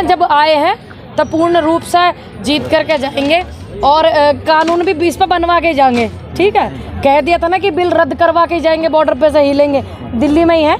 हैं जब आए हैं तब पूर्ण रूप से जीत करके जाएंगे और कानून भी बीच पे बनवा के जाएंगे। ठीक है, कह दिया था ना कि बिल रद्द करवा के जाएंगे, बॉर्डर पे से हिलेंगे। दिल्ली में ही है,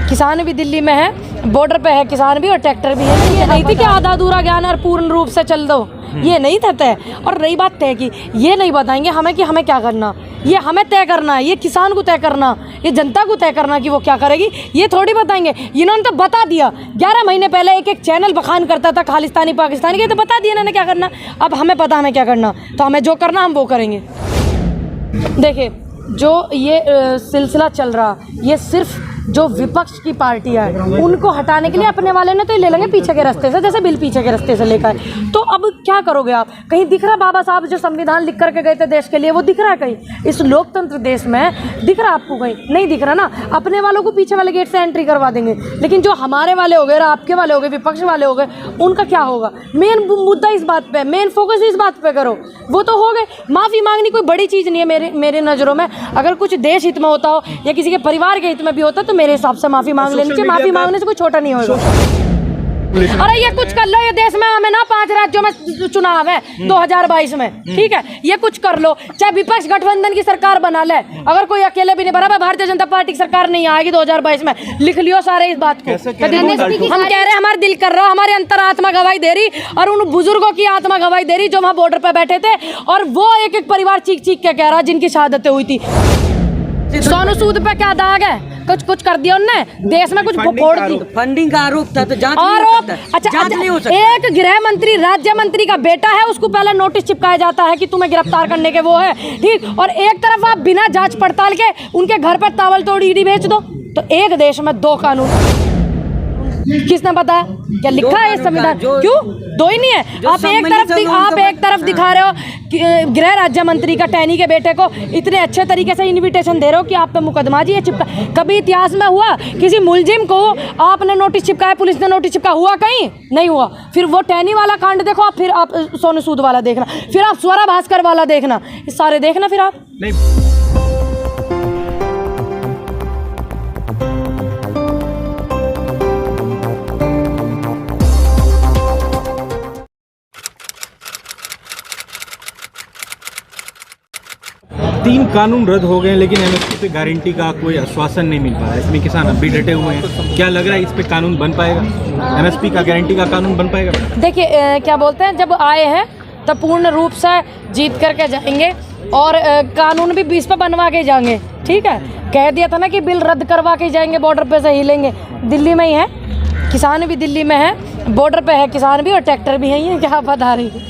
किसान भी दिल्ली में है, बॉर्डर पे है किसान भी और ट्रैक्टर भी है। ये नहीं थी कि आधा अधूरा ज्ञान और पूर्ण रूप से चल दो, ये नहीं था तय। और रही बात तय की, ये नहीं बताएंगे हमें कि हमें क्या करना, ये हमें तय करना है, ये किसान को तय करना, ये जनता को तय करना कि वो क्या करेगी, ये थोड़ी बताएंगे। इन्होंने तो बता दिया 11 महीने पहले, एक चैनल बखान करता था खालिस्तानी पाकिस्तानी के, तो बता दिया इन्होंने क्या करना। अब हमें पता हमें क्या करना, तो हमें जो करना हम वो करेंगे। देखिए, जो ये सिलसिला चल रहा, ये सिर्फ जो विपक्ष की पार्टियां है उनको हटाने के लिए अपने वाले ने तो ले लेंगे पीछे के रास्ते से, जैसे बिल पीछे के रास्ते से लेकर। तो अब क्या करोगे आप? कहीं दिख रहा बाबा साहब जो संविधान लिख करके गए थे देश के लिए, वो दिख रहा है कहीं इस लोकतंत्र देश में? दिख रहा आपको? कहीं नहीं दिख रहा ना। अपने वालों को पीछे वाले गेट से एंट्री करवा देंगे, लेकिन जो हमारे वाले हो गए, आपके वाले हो गए, विपक्ष वाले हो गए, उनका क्या होगा? मेन मुद्दा इस बात पे, मेन फोकस इस बात पे करो। वो तो हो गए, माफ़ी मांगनी कोई बड़ी चीज़ नहीं है मेरे नज़रों में। अगर कुछ देश हित में होता हो या किसी के परिवार के हित में भी होता तो मेरे हिसाब से माफी मांग लेनी चाहिए। माफी मांगने से कोई छोटा नहीं होगा। अरे ये कुछ कर लो, ये देश में हमें ना 5 राज्यों में चुनाव है 2022 में, ठीक है, ये कुछ कर लो। चाहे विपक्ष गठबंधन की सरकार बना ले, अगर कोई अकेले भी नहीं बना, भारतीय जनता पार्टी की सरकार नहीं आएगी 2022 में, लिख लियो सारे इस बात को। हम कह रहे हैं, हमारे दिल कर रहा, हमारी अंतरात्मा गवाही दे रही, और उन बुजुर्गों की आत्मा गवाही दे रही जो वहाँ बॉर्डर पे बैठे थे, और वो एक एक परिवार चीख चीख के कह रहा जिनकी शहादतें हुई थी। सोनू सूद पे क्या दाग है? कुछ कर दिया उनने देश में, कुछ फोड़ दी। फंडिंग का आरोप था, तो जांच आरोप। अच्छा, नहीं हो सकता। एक गृह मंत्री, राज्य मंत्री का बेटा है, उसको पहले नोटिस चिपकाया जाता है कि तुम्हें गिरफ्तार करने के वो है, ठीक। और एक तरफ आप बिना जांच पड़ताल के उनके घर पर तावल तोड़ ईडी भेज दो। तो एक देश में 2 कानून, किसने बताया? क्या लिखा है इस संविधान? क्यों 2 ही नहीं है? आप एक तरफ दिखा रहे हो गृह राज्य मंत्री का टैनी के बेटे को इतने अच्छे तरीके से इनविटेशन दे रहे हो कि आप पे मुकदमा जी ये चिपका। कभी इतिहास में हुआ किसी मुलजिम को आपने नोटिस चिपकाया, पुलिस ने नोटिस चिपका? हुआ कहीं? नहीं हुआ। फिर वो टैनी वाला कांड देखो आप, फिर आप सोनू सूद वाला देखना, फिर आप स्वरा भास्कर वाला देखना, ये सारे देखना फिर आप। नहीं। 3 कानून रद्द हो गए, लेकिन एमएसपी पे गारंटी का कोई आश्वासन नहीं मिल पा रहा है। इसमें किसान अब भी डटे हुए हैं। क्या लग रहा है इस पे कानून बन पाएगा? एमएसपी का गारंटी का कानून बन पाएगा? देखिए, क्या बोलते हैं, जब आए हैं तब पूर्ण रूप से जीत करके जाएंगे और कानून भी बीच पे बनवा के जाएंगे। ठीक है, कह दिया था ना कि बिल रद्द करवा के जाएंगे, बॉर्डर पे से हिलेंगे। दिल्ली में ही है, किसान भी दिल्ली में है, बॉर्डर पे है किसान भी और ट्रैक्टर भी है। ये क्या बता रही है?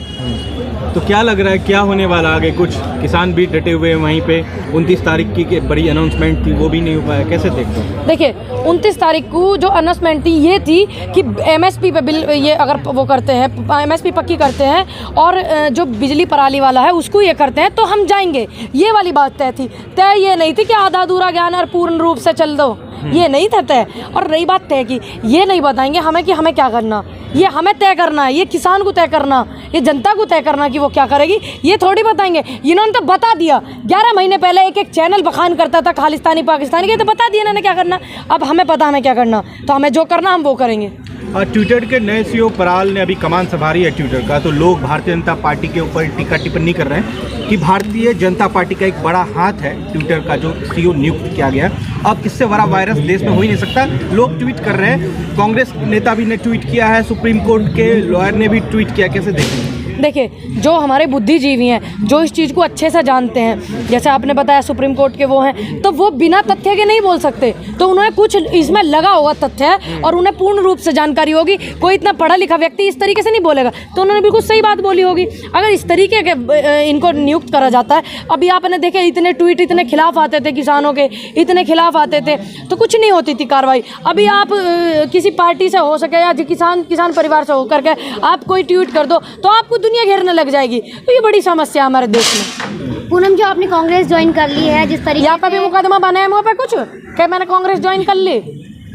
तो क्या लग रहा है क्या होने वाला आगे? कुछ किसान भी डटे हुए हैं वहीं पे। 29 तारीख की बड़ी अनाउंसमेंट थी, वो भी नहीं हो पाया, कैसे देखते हो? देखिए, 29 तारीख को जो अनाउंसमेंट थी ये थी कि एमएसपी पे बिल, ये अगर वो करते हैं, एमएसपी पक्की करते हैं और जो बिजली पराली वाला है उसको ये करते हैं तो हम जाएंगे, ये वाली बात तय थी। तय ये नहीं थी कि आधा अधूरा ज्ञान और पूर्ण रूप से चल दो, ये नहीं था तय। और रही बात तय की, ये नहीं बताएंगे हमें कि हमें क्या करना, ये हमें तय करना है, ये किसान को तय करना, ये जनता को तय करना कि वो क्या करेगी, ये थोड़ी बताएंगे। इन्होंने तो बता दिया 11 महीने पहले, एक चैनल बखान करता था खालिस्तानी पाकिस्तानी के, तो बता दिया इन्होंने क्या करना। अब हमें पता हमें क्या करना, तो हमें जो करना हम वो करेंगे। ट्विटर के नए सीईओ पराल ने अभी कमान संभाली है ट्विटर का, तो लोग भारतीय जनता पार्टी के ऊपर टीका टिप्पणी कर रहे हैं कि भारतीय जनता पार्टी का एक बड़ा हाथ है ट्विटर का जो सीईओ नियुक्त किया गया। अब इससे बड़ा वायरस देश में हो ही नहीं सकता। लोग ट्वीट कर रहे हैं, कांग्रेस नेता भी ने ट्वीट किया है, सुप्रीम कोर्ट के लॉयर ने भी ट्वीट किया। कैसे देखें? देखिए, जो हमारे बुद्धिजीवी हैं, जो इस चीज़ को अच्छे से जानते हैं, जैसे आपने बताया सुप्रीम कोर्ट के वो हैं, तो वो बिना तथ्य के नहीं बोल सकते। तो उन्हें कुछ इसमें लगा होगा तथ्य है और उन्हें पूर्ण रूप से जानकारी होगी। कोई इतना पढ़ा लिखा व्यक्ति इस तरीके से नहीं बोलेगा, तो उन्होंने बिल्कुल सही बात बोली होगी। अगर इस तरीके के इनको नियुक्त करा जाता है, अभी आपने देखे इतने ट्वीट इतने खिलाफ आते थे, किसानों के इतने खिलाफ आते थे, तो कुछ नहीं होती थी कार्रवाई। अभी आप किसी पार्टी से हो सके या किसान परिवार से होकर के आप कोई ट्वीट कर दो तो आपको दुनिया घेरने लग जाएगी। तो ये बड़ी समस्या हमारे देश में। पूनम, जो आपने कांग्रेस ज्वाइन कर ली है, जिस तरीके यहाँ पे भी मुकदमा बना है मुँह पे कुछ क्या मैंने कांग्रेस ज्वाइन कर ली,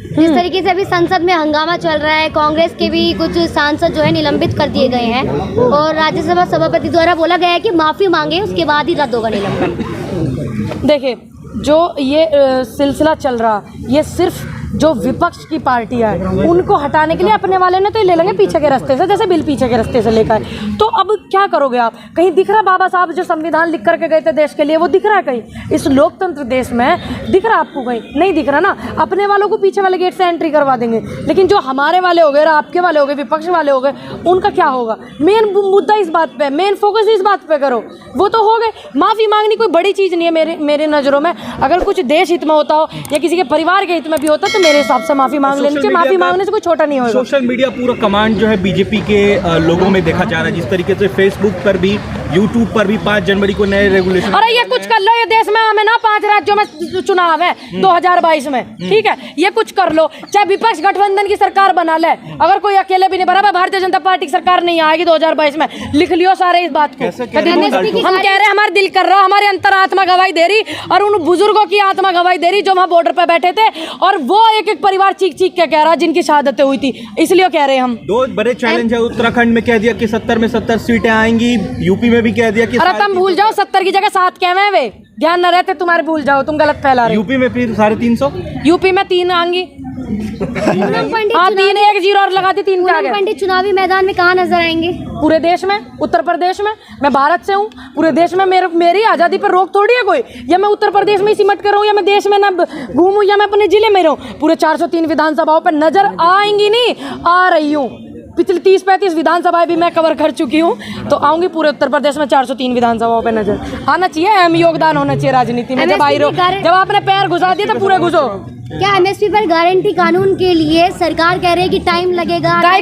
जिस तरीके से अभी संसद में हंगामा चल रहा है, कांग्रेस के भी कुछ सांसद जो है निलंबित कर दिए गए हैं और राज्यसभा सभापति द्वारा बोला गया है कि माफी मांगे उसके बाद ही रद्द होगा निलंबन। देखिए, जो ये सिलसिला चल रहा, ये सिर्फ जो विपक्ष की पार्टी है उनको हटाने के लिए अपने वाले ने तो ले लेंगे पीछे के रास्ते से, जैसे बिल पीछे के रास्ते से लेकर। तो अब क्या करोगे आप? कहीं दिख रहा बाबा साहब जो संविधान लिख करके गए थे देश के लिए, वो दिख रहा है कहीं इस लोकतंत्र देश में? दिख रहा आपको? कहीं नहीं दिख रहा ना। अपने वालों को पीछे वाले गेट से एंट्री करवा देंगे, लेकिन जो हमारे वाले हो गए, आपके वाले हो गए, विपक्ष वाले हो गए, उनका क्या होगा? मेन मुद्दा इस बात पे, मेन फोकस इस बात पे करो। वो तो हो गए, माफी मांगनी कोई बड़ी चीज नहीं है मेरे नजरों में। अगर कुछ देश हित में होता हो या किसी के परिवार के हित में भी होता तो मेरे हिसाब से माफी मांग लेनी चाहिए। माफी मांगने से कोई छोटा नहीं होगा। सोशल मीडिया पूरा कमांड जो है बीजेपी के लोगों में देखा जा रहा है, जिस तरीके से फेसबुक पर भी, यूट्यूब पर भी 5 जनवरी को नए रेगुलेशन। अरे ये कुछ कर लो, ये देश में हमें ना 5 राज्यों में चुनाव है 2022 में, ठीक है? ये कुछ कर लो, चाहे विपक्ष गठबंधन की सरकार बना ले। अगर कोई अकेले भी नहीं बना, भारतीय जनता पार्टी की सरकार नहीं आएगी 2022 में, लिख लियो सारे इस बात को। हम कह रहे हैं, हमारा दिल कर रहा, हमारी अंतरात्मा गवाही दे रही, और उन बुजुर्गों की आत्मा गवाही दे रही जो वहां बॉर्डर पे बैठे थे, और वो एक एक परिवार चीख चीख के कह रहा जिनकी शहादतें हुई थी। इसलिए कह रहे हैं हम। 2 बड़े चैलेंज है। उत्तराखंड में कह दिया कि 70 में 70 सीटें आएंगी, यूपी में भी कह दिया कि अरे तुम भूल जाओ, 70 की जगह 7 कह में वे, ध्यान न रहते तुम्हारे, भूल जाओ, तुम गलत फैला रहे हो। यूपी में फिर 350, यूपी में 3 आएंगी। हाँ 3 1 0 और लगा दी, 3 के आगे। पंडित चुनावी मैदान में कहाँ नजर आएंगे? पूरे देश में, उत्तर प्रदेश में। मैं भारत से हूँ, पूरे देश में मेरी आज़ादी पर रोक थोड़ी है कोई। या मैं उत्तर प्रदेश में ही सिमट कर रहूँ, या मैं देश में ना घूमूं, या मैं अपने जिले में रहूँ। पूरे 403 विधानसभाओं पर नजर आएंगी, नहीं आ रही हूँ। पिछली 30-35 विधानसभाएं भी मैं कवर कर चुकी हूँ, तो आऊंगी पूरे उत्तर प्रदेश में 403 विधानसभाओं पे नजर आना चाहिए। अहम योगदान होना चाहिए राजनीति में। जब आपने पैर घुसा दिए तो पूरे घुसो। क्या एमएसपी पर गारंटी कानून के लिए सरकार कह रही है कि टाइम लगेगा? काय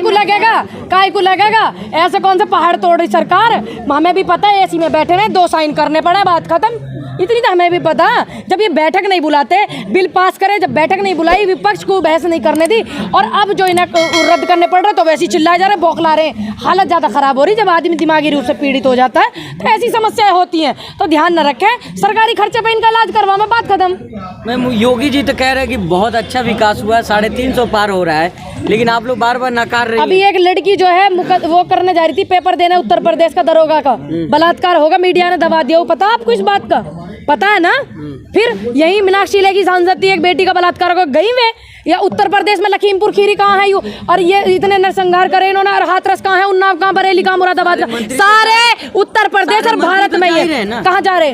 को लगेगा? ऐसे कौन से पहाड़ तोड़ रही सरकार? हमें भी पता है, एसी में बैठे रहे, 2 साइन करने पड़े, बात खत्म। इतनी तो हमें भी पता। जब ये बैठक नहीं बुलाते, बिल पास करे, जब बैठक नहीं बुलाई, विपक्ष को बहस नहीं करने दी, और अब जो इन्हें रद्द करने पड़ रहे तो वैसे ही चिल्लाए जा रहे, बौखला रहे। हालत ज्यादा खराब हो रही। जब आदमी दिमागी रूप से पीड़ित हो जाता है तो ऐसी समस्याएं होती हैं। तो ध्यान न रखें, सरकारी खर्चे पे इनका इलाज करवा में, बात खत्म। मैम योगी जी तो कह रहे हैं कि बहुत अच्छा विकास हुआ है, 350 पार हो रहा है, लेकिन आप लोग बार बार नकार रहे हैं। अभी एक लड़की जो है वो करने जा रही थी, पेपर देने उत्तर प्रदेश का दरोगा का, बलात्कार होगा, मीडिया ने दबा दिया। वो पता आपको इस बात का? पता है ना? फिर यही मीनाक्षी लेखी सांसद थी, एक बेटी का बलात्कार हो गई वे। या उत्तर प्रदेश में लखीमपुर खीरी कहाँ है? यू और ये इतने नरसंहार करे इन्होंने, और हाथरस कहाँ है, उन्नाव कहाँ, बरेली कहाँ, मुरादाबाद कहाँ? सारे उत्तर प्रदेश और भारत में ही है। कहाँ जा रहे?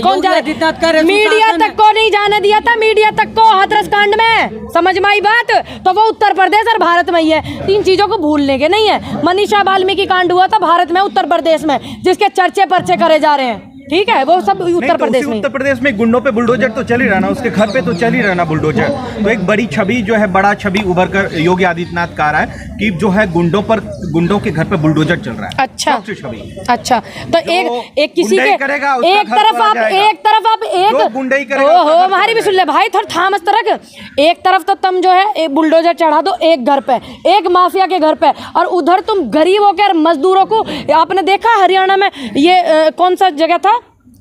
कौन जा रहे? मीडिया तक को नहीं जाने दिया था, मीडिया तक को हाथरस कांड में, समझ में आई बात? तो वो उत्तर प्रदेश और भारत में ही है। 3 चीजों को भूलने के नहीं है। मनीषा वाल्मीकि कांड हुआ था भारत में, उत्तर प्रदेश में, जिसके चर्चे पर्चे करे जा रहे हैं, ठीक है? वो सब उत्तर प्रदेश में। उत्तर प्रदेश में गुंडों पे बुलडोजर तो चल ही रहा ना, उसके घर पे तो चल ही रहा ना बुलडोजर। तो एक बड़ी छवि जो है, बड़ा छवि उभर कर योगी आदित्यनाथ कह रहा है कि जो है गुंडों के घर पे बुलडोजर चल रहा है। अच्छा छवि। अच्छा, तो एक किसी के एक तरफ आप गुंडई करेगा, ओहो हमारी भी सुन ले भाई, थोड़ा थामस तरक। एक तरफ तो तुम जो है एक बुलडोजर चढ़ा दो एक घर पे, एक माफिया के घर पे, और उधर तुम गरीबों के मजदूरों को। आपने देखा हरियाणा में ये कौन सा जगह था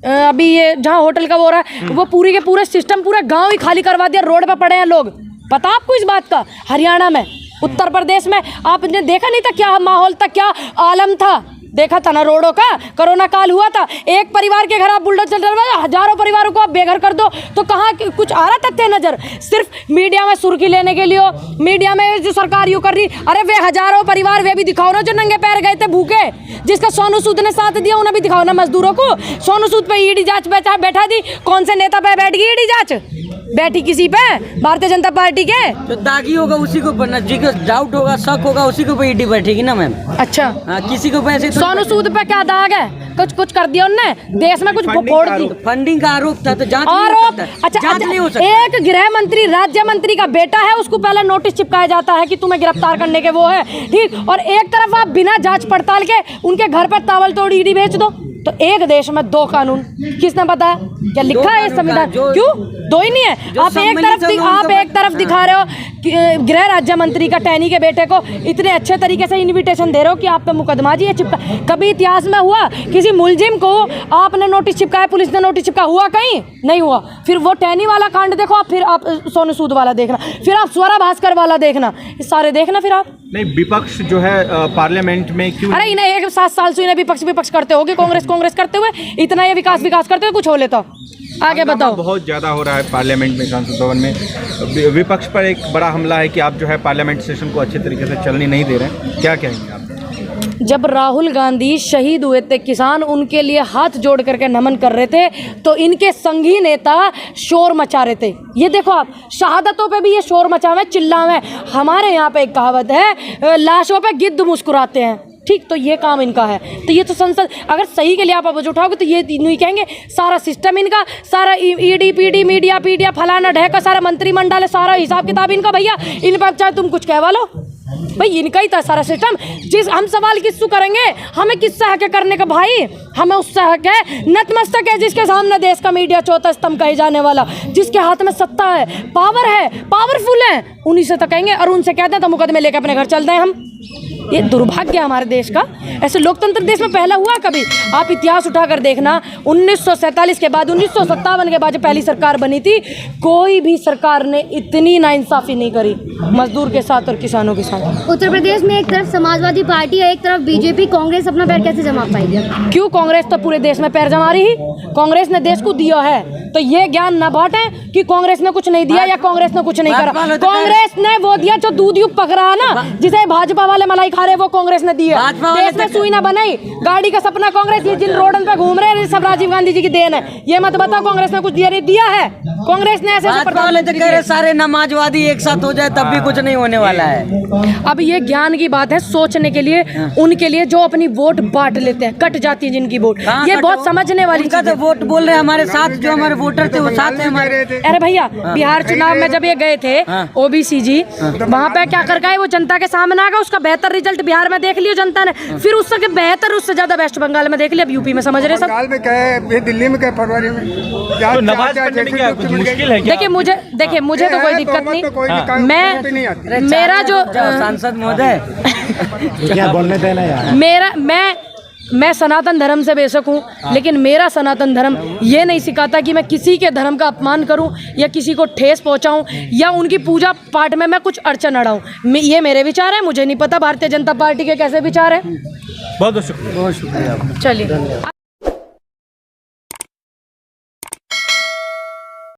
अभी, ये जहाँ होटल का वो रहा है, वो पूरी के पूरे सिस्टम, पूरा गांव ही खाली करवा दिया, रोड पे पड़े हैं लोग। पता आपको इस बात का? हरियाणा में, उत्तर प्रदेश में आपने देखा नहीं था क्या माहौल था, क्या आलम था? देखा था ना रोडों का। कोरोना काल हुआ था, एक परिवार के घर आप बुलडोजर चलवा, हजारों परिवारों को आप बेघर कर दो, तो कहाँ कुछ आ रहा तथ्य नजर? सिर्फ मीडिया में सुर्खी लेने के लिए, मीडिया में जो सरकार यूँ कर रही। अरे वे हजारों परिवार वे भी दिखाओ ना जो नंगे पैर गए थे भूखे, जिसका सोनू सूद ने साथ दिया, उन्हें भी दिखाओ ना मजदूरों को। सोनू सूद पे ईडी जांच बैठा दी, कौन से नेता पे बैठ गई ईडी जांच? बैठी किसी पे? भारतीय जनता पार्टी के। जो दागी होगा उसी को ऊपर, जिसको डाउट होगा, शक होगा, उसी को ऊपर ईडी बैठेगी ना मैम। अच्छा हाँ, किसी को पैसे सोनू सूद पे क्या दाग है? कुछ कर दिया उनने देश में, कुछ फोड़ दी। फंडिंग का आरोप था, तो जांच आरोप। अच्छा, नहीं हो सकता। एक गृह मंत्री, राज्य मंत्री का बेटा है, उसको पहले नोटिस चिपकाया जाता है कि तुम्हें गिरफ्तार करने के वो है, ठीक? और एक तरफ आप बिना जांच पड़ताल के उनके घर पर ताबड़ तोड़ ईडी भेज दो। तो एक देश में 2 कानून, किसने बताया? क्या लिखा है इस संविधान? क्यों 2 ही नहीं है? आप एक तरफ दिखा रहे हो गृह राज्य मंत्री का टैनी के बेटे को इतने अच्छे तरीके से इनविटेशन दे रहे हो कि आप पे मुकदमा जी ये चिपका। कभी इतिहास में हुआ किसी मुलजिम को आपने नोटिस चिपकाया, पुलिस ने नोटिस चिपका? हुआ कहीं? नहीं हुआ। फिर वो टैनी वाला कांड देखो आप, फिर आप सोनू सूद वाला देखना, फिर आप स्वरा भास्कर वाला देखना, सारे देखना। फिर आप नहीं, विपक्ष जो है पार्लियामेंट में क्यों? अरे इन्हें 7 साल से इन्हें विपक्ष करते होगे, कांग्रेस करते हुए, इतना ये विकास करते हुए कुछ हो लेता। आगे हंगामा बताओ। बहुत ज्यादा हो रहा है पार्लियामेंट में, संसद भवन में। विपक्ष पर एक बड़ा हमला है कि आप जो है पार्लियामेंट सेशन को अच्छे तरीके से चलने नहीं दे रहे हैं, क्या कहेंगे आप? जब राहुल गांधी शहीद हुए थे, किसान उनके लिए हाथ जोड़ करके नमन कर रहे थे, तो इनके संगी नेता शोर मचा रहे थे। ये देखो आप, शहादतों पे भी ये शोर मचावे, चिल्लावे। हमारे यहाँ पे एक कहावत है, लाशों पे गिद्ध मुस्कुराते हैं। ठीक, तो ये काम इनका है। तो ये तो संसद अगर सही के लिए आप आवाज उठाओगे तो ये नहीं कहेंगे सारा सिस्टम इनका, सारा ईडी पीडी मीडिया पीडिया फलाना ढहका, सारा मंत्रिमंडल है, सारा हिसाब किताब इनका। भैया इन पर चाहे तुम कुछ कहवा लो, भाई इनका ही था सारा सिस्टम। जिस हम सवाल किससे करेंगे, हमें किससे हक है करने का भाई? हमें उससे हक है, नतमस्तक है जिसके सामने देश का मीडिया चौथा स्तंभ कहे जाने वाला, जिसके हाथ में सत्ता है, पावर है, पावरफुल है, उन्हीं से तो कहेंगे। और उनसे कहते हैं तो मुकदमे लेकर अपने घर चलते हैं हम। ये दुर्भाग्य है हमारे देश का। ऐसे लोकतंत्र देश में पहला हुआ कभी? आप इतिहास उठाकर देखना, 1947 के बाद, 1957 के बाद जब पहली सरकार बनी थी, कोई भी सरकार ने इतनी नाइंसाफी नहीं करी मजदूर के साथ और किसानों के साथ। उत्तर प्रदेश में एक तरफ समाजवादी पार्टी है, एक तरफ बीजेपी, कांग्रेस अपना पैर कैसे जमा पाएगी? क्यों? कांग्रेस तो पूरे देश में पैर जमा रही है। कांग्रेस ने देश को दिया है, तो ये ज्ञान न बांटे कि कांग्रेस ने कुछ नहीं दिया या कांग्रेस ने कुछ नहीं करा। कांग्रेस ने वो दिया जो दूध युग पक रहा ना, जिसे भाजपा वाले मलाई खा रहे, वो कांग्रेस ने दी है। देश में सुई ना बनाई, गाड़ी का सपना कांग्रेस, ये जिन रोडन पे घूम रहे हैं सब राजीव गांधी जी की देन है। ये मत बताओ कांग्रेस ने कुछ दिया है? कांग्रेस ने ऐसे सारे नमाजवादी एक साथ हो जाए तब भी कुछ नहीं होने वाला है। अब ये ज्ञान की बात है, सोचने के लिए उनके लिए जो अपनी वोट बांट लेते हैं, कट जाती है जिनकी वोट, ये बहुत समझने वाली चीज है। वोट बोल रहे हैं हमारे साथ, जो हमारे वोटर थे वो साथ है हमारे। अरे भैया, बिहार चुनाव में जब ये गए थे ओबीसी जी, वहाँ पे क्या कर गए, वो जनता के सामने आ गया। उसका बेहतर रिजल्ट बिहार में देख लिया जनता ने, फिर उससे बेहतर, उससे ज्यादा वेस्ट बंगाल में देख लिया, अब यूपी में समझ रहे सब। बंगाल में क्या है, दिल्ली में क्या, फरवरी में तो नमाज पढ़ने में क्या कुछ मुश्किल है क्या? देखिए मुझे तो कोई दिक्कत नहीं। मैं मेरा जो सांसद महोदय क्या बोलने देना यार, मैं सनातन धर्म से बेशक हूँ, लेकिन मेरा सनातन धर्म ये नहीं सिखाता कि मैं किसी के धर्म का अपमान करूँ या किसी को ठेस पहुँचाऊँ या उनकी पूजा पाठ में मैं कुछ अड़चन अड़ाऊँ। ये मेरे विचार है, मुझे नहीं पता भारतीय जनता पार्टी के कैसे विचार हैं। बहुत शुक्रिया। चलिए।